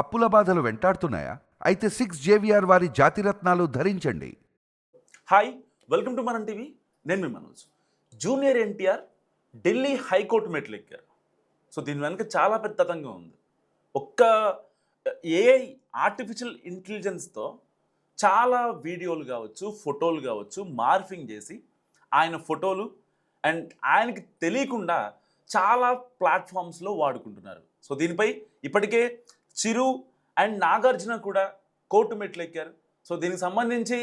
అప్పుల బాధలు వెంటాడుతున్నాయా? అయితే 6 JVR వారి జాతిరత్నాలు ధరించండి. హాయ్, వెల్కమ్ టు మనం టీవీ. నేను మీ మనోజ్. జూనియర్ ఎన్టీఆర్ ఢిల్లీ హైకోర్టు మెట్లు ఎక్కారు. సో దీని వెనుక చాలా పెద్ద తతంగం ఉంది. ఒక్క ఏఐ ఆర్టిఫిషియల్ ఇంటెలిజెన్స్తో చాలా వీడియోలు కావచ్చు, ఫోటోలు కావచ్చు మార్ఫింగ్ చేసి ఆయన ఫోటోలు అండ్ ఆయనకి తెలియకుండా చాలా ప్లాట్ఫామ్స్లో వాడుకుంటున్నారు. సో దీనిపై ఇప్పటికే చిరు అండ్ నాగార్జున కూడా కోర్టు మెట్లు ఎక్కారు. సో దీనికి సంబంధించి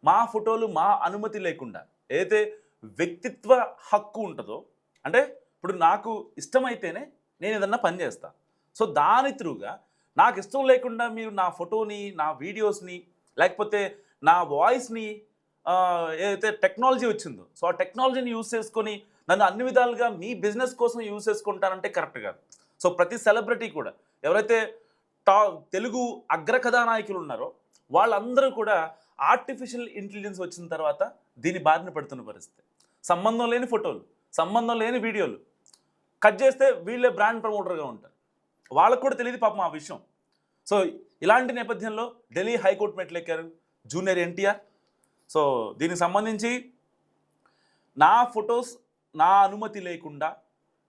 మా ఫోటోలు మా అనుమతి లేకుండా ఏదైతే వ్యక్తిత్వ హక్కు ఉంటుందో, అంటే ఇప్పుడు నాకు ఇష్టమైతేనే నేను ఏదన్నా పని చేస్తా. సో దాని త్రూగా నాకు ఇష్టం లేకుండా మీరు నా ఫోటోని, నా వీడియోస్ని, లేకపోతే నా వాయిస్ని ఏదైతే టెక్నాలజీ వచ్చిందో సో ఆ టెక్నాలజీని యూజ్ చేసుకొని నన్ను అన్ని విధాలుగా మీ బిజినెస్ కోసం యూజ్ చేసుకుంటానంటే కరెక్ట్ కాదు. సో ప్రతి సెలబ్రిటీ కూడా ఎవరైతే తెలుగు అగ్రకథానాయకులు ఉన్నారో వాళ్ళందరూ కూడా ఆర్టిఫిషియల్ ఇంటెలిజెన్స్ వచ్చిన తర్వాత దీని బారిన పడుతున్న పరిస్థితి. సంబంధం లేని ఫోటోలు, సంబంధం లేని వీడియోలు కట్ చేస్తే వీళ్ళే బ్రాండ్ ప్రమోటర్గా ఉంటారు. వాళ్ళకు కూడా తెలియదు పాపం ఆ విషయం. సో ఇలాంటి నేపథ్యంలో ఢిల్లీ హైకోర్టు మెట్లెక్కారు జూనియర్ ఎన్టీఆర్. సో దీనికి సంబంధించి నా ఫొటోస్ నా అనుమతి లేకుండా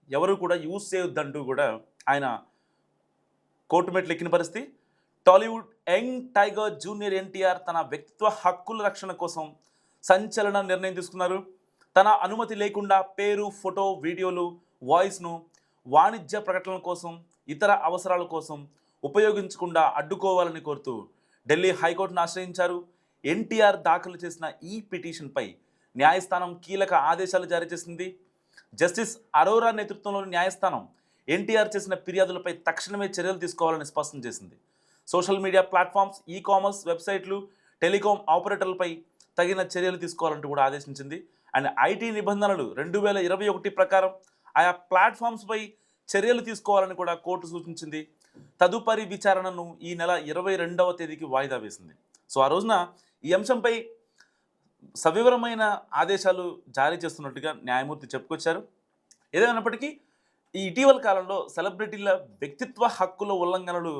ఎవరు కూడా యూజ్ చేయొద్దంటూ కూడా ఆయన కోర్టు మెట్లు ఎక్కిన పరిస్థితి. Tollywood young tiger junior NTR తన వ్యక్తిత్వ హక్కుల రక్షణ కోసం సంచలన నిర్ణయం తీసుకున్నారు. తన అనుమతి లేకుండా పేరు, ఫోటో, వీడియోలు, వాయిస్ను వాణిజ్య ప్రకటనల కోసం, ఇతర అవసరాల కోసం ఉపయోగించకుండా అడ్డుకోవాలని కోరుతూ ఢిల్లీ హైకోర్టును ఆశ్రయించారు. ఎన్టీఆర్ దాఖలు చేసిన ఈ పిటిషన్పై న్యాయస్థానం కీలక ఆదేశాలు జారీ చేసింది. జస్టిస్ అరోరా నేతృత్వంలోని న్యాయస్థానం ఎన్టీఆర్ చేసిన ఫిర్యాదులపై తక్షణమే చర్యలు తీసుకోవాలని స్పష్టం చేసింది. Social media platforms, e commerce వెబ్సైట్లు, టెలికాం ఆపరేటర్లపై తగిన చర్యలు తీసుకోవాలంటూ కూడా ఆదేశించింది. అండ్ ఐటీ నిబంధనలు 2021 ప్రకారం ఆయా ప్లాట్ఫామ్స్పై చర్యలు తీసుకోవాలని కూడా కోర్టు సూచించింది. తదుపరి విచారణను ఈ నెల 22వ తేదీకి వాయిదా వేసింది. సో ఆ రోజున ఈ అంశంపై సవివరమైన ఆదేశాలు జారీ చేస్తున్నట్టుగా న్యాయమూర్తి చెప్పుకొచ్చారు. ఏదైనప్పటికీ ఈ ఇటీవల కాలంలో సెలబ్రిటీల వ్యక్తిత్వ హక్కుల ఉల్లంఘనలు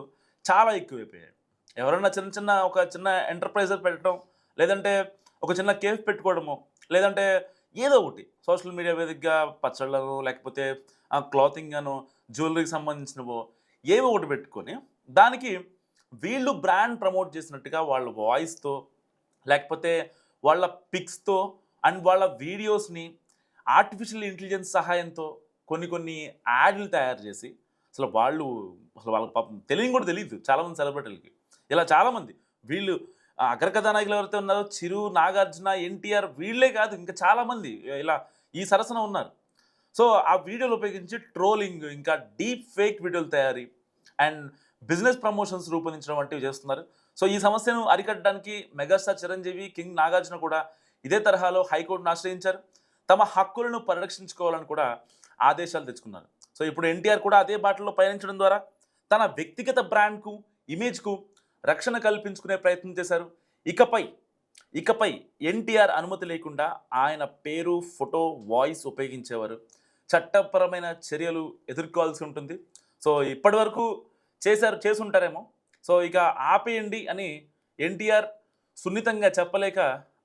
చాలా ఎక్కువైపోయాయి. ఎవరైనా ఒక చిన్న ఎంటర్ప్రైజర్ పెట్టడం, లేదంటే ఒక చిన్న కేఫ్ పెట్టుకోవడము, లేదంటే ఏదో ఒకటి సోషల్ మీడియా వేదికగా పచ్చళ్ళను, లేకపోతే క్లాతింగ్ అను, జ్యువెలరీకి సంబంధించినవో ఏవో ఒకటి పెట్టుకొని దానికి వీళ్ళు బ్రాండ్ ప్రమోట్ చేసినట్టుగా వాళ్ళ వాయిస్తో, లేకపోతే వాళ్ళ పిక్స్తో అండ్ వాళ్ళ వీడియోస్ని ఆర్టిఫిషియల్ ఇంటెలిజెన్స్ సహాయంతో కొన్ని యాడ్లు తయారు చేసి అసలు వాళ్ళ పాపం తెలియని కూడా తెలియదు చాలామంది సెలబ్రిటీలకి. ఇలా చాలామంది వీళ్ళు అగ్రకథానాయకులు ఎవరైతే ఉన్నారో చిరు, నాగార్జున, ఎన్టీఆర్ వీళ్ళే కాదు ఇంకా చాలామంది ఇలా ఈ సరసన ఉన్నారు. సో ఆ వీడియోలు ఉపయోగించి ట్రోలింగ్, ఇంకా డీప్ ఫేక్ వీడియోలు తయారీ అండ్ బిజినెస్ ప్రమోషన్స్ రూపొందించడం వంటివి చేస్తున్నారు. సో ఈ సమస్యను అరికట్టడానికి మెగాస్టార్ చిరంజీవి, కింగ్ నాగార్జున కూడా ఇదే తరహాలో హైకోర్టును ఆశ్రయించారు. తమ హక్కులను పరిరక్షించుకోవాలని కూడా ఆదేశాలు తెచ్చుకున్నారు. సో ఇప్పుడు ఎన్టీఆర్ కూడా అదే బాటలో పయనించడం ద్వారా తన వ్యక్తిగత బ్రాండ్కు, ఇమేజ్కు రక్షణ కల్పించుకునే ప్రయత్నం చేశారు. ఇకపై ఎన్టీఆర్ అనుమతి లేకుండా ఆయన పేరు, ఫోటో, వాయిస్ ఉపయోగించేవారు చట్టపరమైన చర్యలు ఎదుర్కోవాల్సి ఉంటుంది. సో ఇప్పటి వరకు చేసుంటారేమో. సో ఇక ఆపేయండి అని ఎన్టీఆర్ సున్నితంగా చెప్పలేక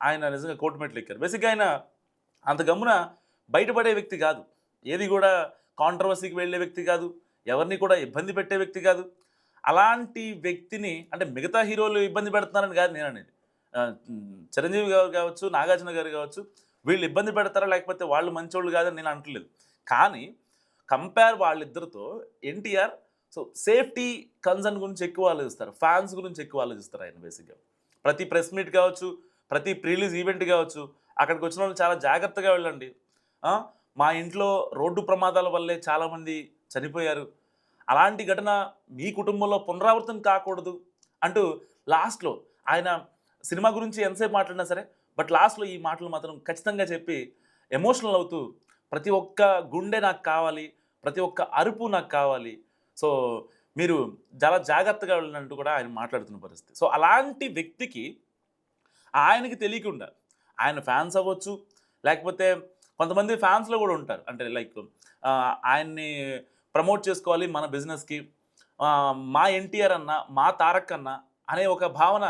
ఆయన నిజంగా కోర్టు మెట్లు ఎక్కారు. బేసిక్గా ఆయన అంత గమ్మున బయటపడే వ్యక్తి కాదు, ఏది కూడా కాంట్రవర్సీకి వెళ్ళే వ్యక్తి కాదు, ఎవరిని కూడా ఇబ్బంది పెట్టే వ్యక్తి కాదు. అలాంటి వ్యక్తిని అంటే మిగతా హీరోలు ఇబ్బంది పెడుతున్నారని కాదు నేను అనేది. చిరంజీవి గారు కావచ్చు, నాగార్జున గారు కావచ్చు, వీళ్ళు ఇబ్బంది పెడతారా లేకపోతే వాళ్ళు మంచోళ్ళు కాదని నేను అంటలేదు. కానీ కంపేర్ వాళ్ళిద్దరితో ఎన్టీఆర్ సో సేఫ్టీ కన్సర్న్ గురించి ఎక్కువ ఆలోచిస్తారు, ఫ్యాన్స్ గురించి ఎక్కువ ఆలోచిస్తారు ఆయన. బేసిక్గా ప్రతి ప్రెస్ మీట్ కావచ్చు, ప్రతి ప్రీలీజ్ ఈవెంట్ కావచ్చు, అక్కడికి వచ్చిన వాళ్ళు చాలా జాగ్రత్తగా వెళ్ళండి. మా ఇంట్లో రోడ్డు ప్రమాదాల వల్లే చాలామంది చనిపోయారు, అలాంటి ఘటన మీ కుటుంబంలో పునరావృతం కాకూడదు అంటూ లాస్ట్లో ఆయన సినిమా గురించి ఎంతసేపు మాట్లాడినా సరే బట్ లాస్ట్లో ఈ మాటలు మాత్రం ఖచ్చితంగా చెప్పి ఎమోషనల్ అవుతూ ప్రతి ఒక్క గుండె నాకు కావాలి, ప్రతి ఒక్క అరుపు నాకు కావాలి, సో మీరు చాలా జాగ్రత్తగా వెళ్ళినట్టు కూడా ఆయన మాట్లాడుతున్న పరిస్థితి. సో అలాంటి వ్యక్తికి ఆయనకి తెలియకుండా ఆయన ఫ్యాన్స్ అవ్వచ్చు, లేకపోతే కొంతమంది ఫ్యాన్స్లో కూడా ఉంటారు, అంటే లైక్ ఆయన్ని ప్రమోట్ చేసుకోవాలి మన బిజినెస్కి, మా ఎన్టీఆర్ అన్న, మా తారక్ అన్న అనే ఒక భావన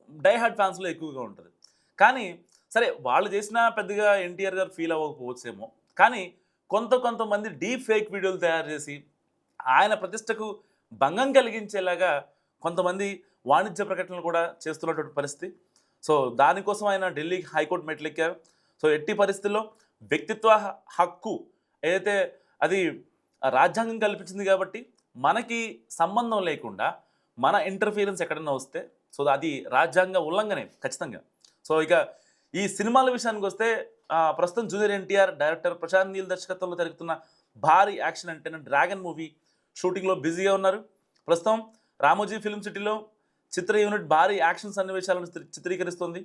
డైహార్డ్ ఫ్యాన్స్‌లో ఎక్కువగా ఉంటది. కానీ సరే వాళ్ళు చేసినా పెద్దగా ఎన్టీఆర్ గారు ఫీల్ అవ్వకపోవచ్చేమో. కానీ కొంతమంది డీప్ ఫేక్ వీడియోలు తయారు చేసి ఆయన ప్రతిష్టకు భంగం కలిగించేలాగా కొంతమంది వాణిజ్య ప్రకటనలు కూడా చేస్తున్నటువంటి పరిస్థితి. సో దానికోసం ఆయన ఢిల్లీ హైకోర్టు మెట్లెక్కారు. సో ఎట్టి పరిస్థితుల్లో వ్యక్తిత్వ హక్కు ఏదైతే అది రాజ్యాంగం కల్పించింది కాబట్టి మనకి సంబంధం లేకుండా మన ఇంటర్ఫియరెన్స్ ఎక్కడైనా వస్తే సో అది రాజ్యాంగ ఉల్లంఘనే ఖచ్చితంగా. సో ఇక ఈ సినిమాల విషయానికి వస్తే ప్రస్తుతం జూనియర్ ఎన్టీఆర్ డైరెక్టర్ ప్రశాంత్ నీల్ దర్శకత్వంలో జరుగుతున్న భారీ యాక్షన్ అంటే డ్రాగన్ మూవీ షూటింగ్లో బిజీగా ఉన్నారు. ప్రస్తుతం రామోజీ ఫిల్మ్ సిటీలో చిత్ర యూనిట్ భారీ యాక్షన్ సన్నివేశాలను చిత్రీకరిస్తుంది.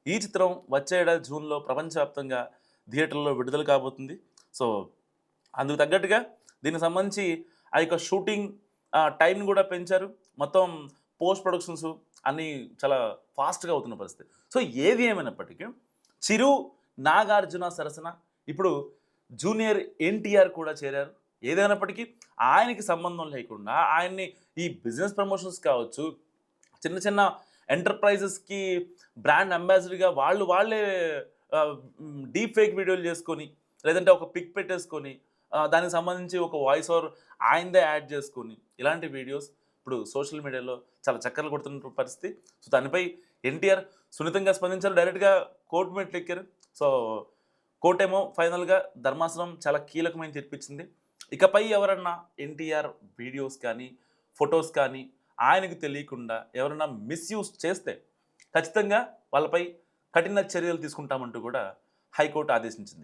ఈ చిత్రం వచ్చే ఏడాది జూన్లో ప్రపంచవ్యాప్తంగా థియేటర్లో విడుదల కాబోతుంది. సో అందుకు తగ్గట్టుగా దీనికి సంబంధించి ఆ యొక్క షూటింగ్ టైంని కూడా పెంచారు. మొత్తం పోస్ట్ ప్రొడక్షన్స్ అన్నీ చాలా ఫాస్ట్గా అవుతున్న పరిస్థితి. సో ఏది ఏమైనప్పటికీ చిరు, నాగార్జున సరసన ఇప్పుడు జూనియర్ ఎన్టీఆర్ కూడా చేరారు. ఏదైనప్పటికీ ఆయనకి సంబంధం లేకుండా ఆయన్ని ఈ బిజినెస్ ప్రమోషన్స్ కావచ్చు, చిన్న చిన్న ఎంటర్ప్రైజెస్కి బ్రాండ్ అంబాసిడర్గా వాళ్ళే డీప్ ఫేక్ వీడియోలు చేసుకొని లేదంటే ఒక పిక్ పెట్టేసుకొని దానికి సంబంధించి ఒక వాయిస్ ఓవర్ ఆయనదే యాడ్ చేసుకొని ఇలాంటి వీడియోస్ ఇప్పుడు సోషల్ మీడియాలో చాలా చక్కర్లు కొడుతున్న పరిస్థితి. సో దానిపై ఎన్టీఆర్ సున్నితంగా స్పందించారు. డైరెక్ట్గా కోర్టు మెట్లు ఎక్కారు. సో కోర్టు ఏమో ఫైనల్గా ధర్మాసనం చాలా కీలకమైన తీర్పిచ్చింది. ఇకపై ఎవరన్నా ఎన్టీఆర్ వీడియోస్ కానీ ఫొటోస్ కానీ ఆయనకు తెలియకుండా ఎవరైనా మిస్యూజ్ చేస్తే ఖచ్చితంగా వాళ్ళపై కఠిన చర్యలు తీసుకుంటామంటూ కూడా హైకోర్టు ఆదేశించింది.